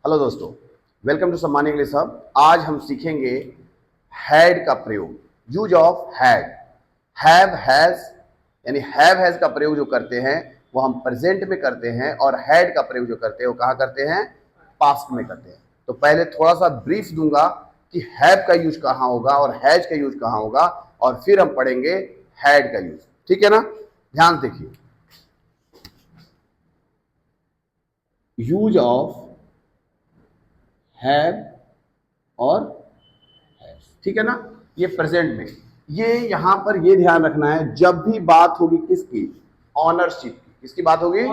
Hello दोस्तों, welcome to सम्मान English hub. आज हम सीखेंगे हैड का प्रयोग, use of had. Have has यानी हैव हैज का प्रयोग जो करते हैं वो हम प्रेजेंट में करते हैं, और हैड का प्रयोग जो करते हैं वो कहाँ करते हैं, पास्ट में करते हैं। तो पहले थोड़ा सा ब्रीफ दूंगा कि हैव का यूज कहाँ होगा और हैज का यूज कहाँ होगा, और फिर हम पढ़ेंगे हैड का यूज। ठीक है ना, ध्यान देखिए। यूज ऑफ हैव और हैज, ठीक है ना, ये प्रेजेंट में। ये यहां पर ये ध्यान रखना है, जब भी बात होगी किसकी, ऑनरशिप की। किसकी बात होगी,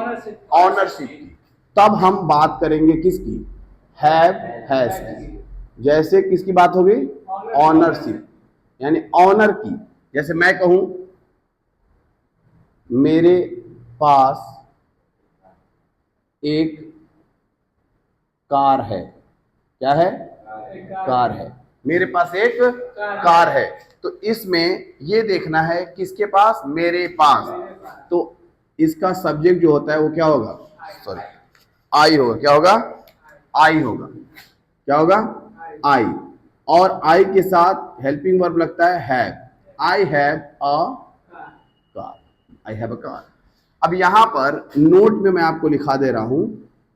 ऑनरशिप की। तब हम बात करेंगे किसकी, हैव हैज की। जैसे किसकी बात होगी, ऑनरशिप यानी ऑनर की। जैसे मैं कहूं मेरे पास एक कार है। क्या है, कार है। मेरे पास एक कार है। तो इसमें ये देखना है किसके पास, मेरे पास। तो इसका सब्जेक्ट जो होता है वो क्या होगा, सॉरी आई होगा। क्या होगा, आई होगा। क्या होगा, आई। और आई के साथ हेल्पिंग वर्ब लगता है have. I have a car. I have a car. अब यहां पर नोट में मैं आपको लिखा दे रहा हूं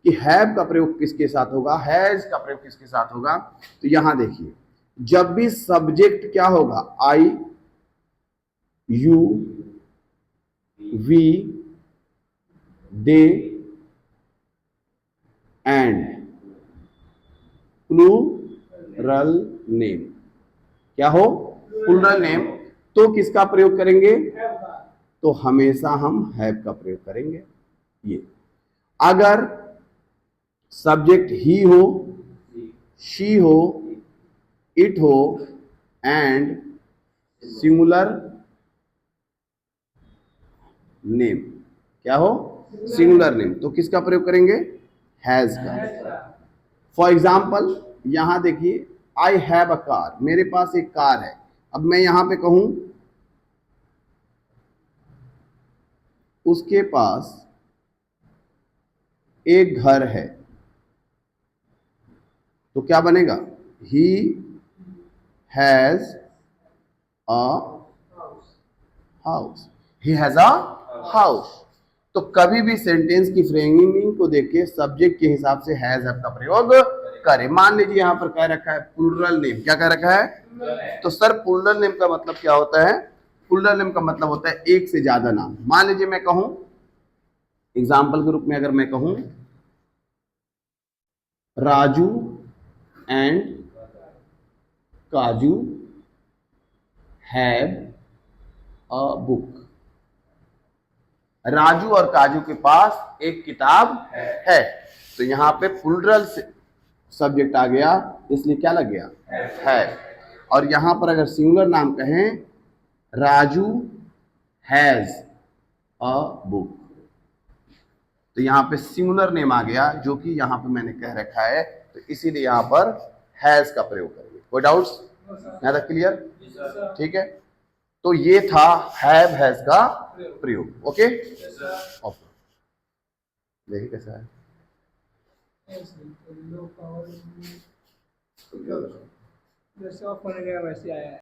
कि हैव का प्रयोग किसके साथ होगा, हैज का प्रयोग किसके साथ होगा। तो यहां देखिए, जब भी सब्जेक्ट क्या होगा, I, you, we, they and plural name. क्या हो, प्लूरल नेम। तो किसका प्रयोग करेंगे, तो हमेशा हम हैव का प्रयोग करेंगे। ये अगर सब्जेक्ट ही हो, शी हो, इट हो एंड सिंगुलर नेम, क्या हो, सिंगुलर नेम, तो किसका प्रयोग करेंगे, हैज का। फॉर एग्जाम्पल यहां देखिए, आई हैव अ कार, मेरे पास एक कार है। अब मैं यहां पे कहूं उसके पास एक घर है, तो क्या बनेगा, he has a house. He has a house. तो कभी भी सेंटेंस की फ्रेमिंग को देख के सब्जेक्ट के हिसाब से हैज हैव का प्रयोग करें। मान लीजिए यहां पर कह रखा है प्लूरल नेम। क्या कह रखा है, तो सर प्लूरल नेम का मतलब क्या होता है, प्लूरल नेम का मतलब होता है एक से ज्यादा नाम। मान लीजिए मैं कहूं, एग्जाम्पल के रूप में अगर मैं कहूं राजू एंड काजू हैव अ बुक। राजू और काजू के पास एक किताब है। तो यहां पे प्लूरल सब्जेक्ट आ गया, इसलिए क्या लग गया, है। और यहां पर अगर सिंगुलर नाम कहें, राजू हैज अ बुक, तो यहां पे सिंगुलर नेम आ गया, जो कि यहां पे मैंने कह रखा है। तो इसीलिए यहां पर हैज का प्रयोग करेंगे। कोई डाउट्स, यहां तक क्लियर, ठीक है। तो ये था हैव हैज का प्रयोग। ओके, ओके, देखिए कैसा है। जैसे ऑफ होने गया वैसे आया है।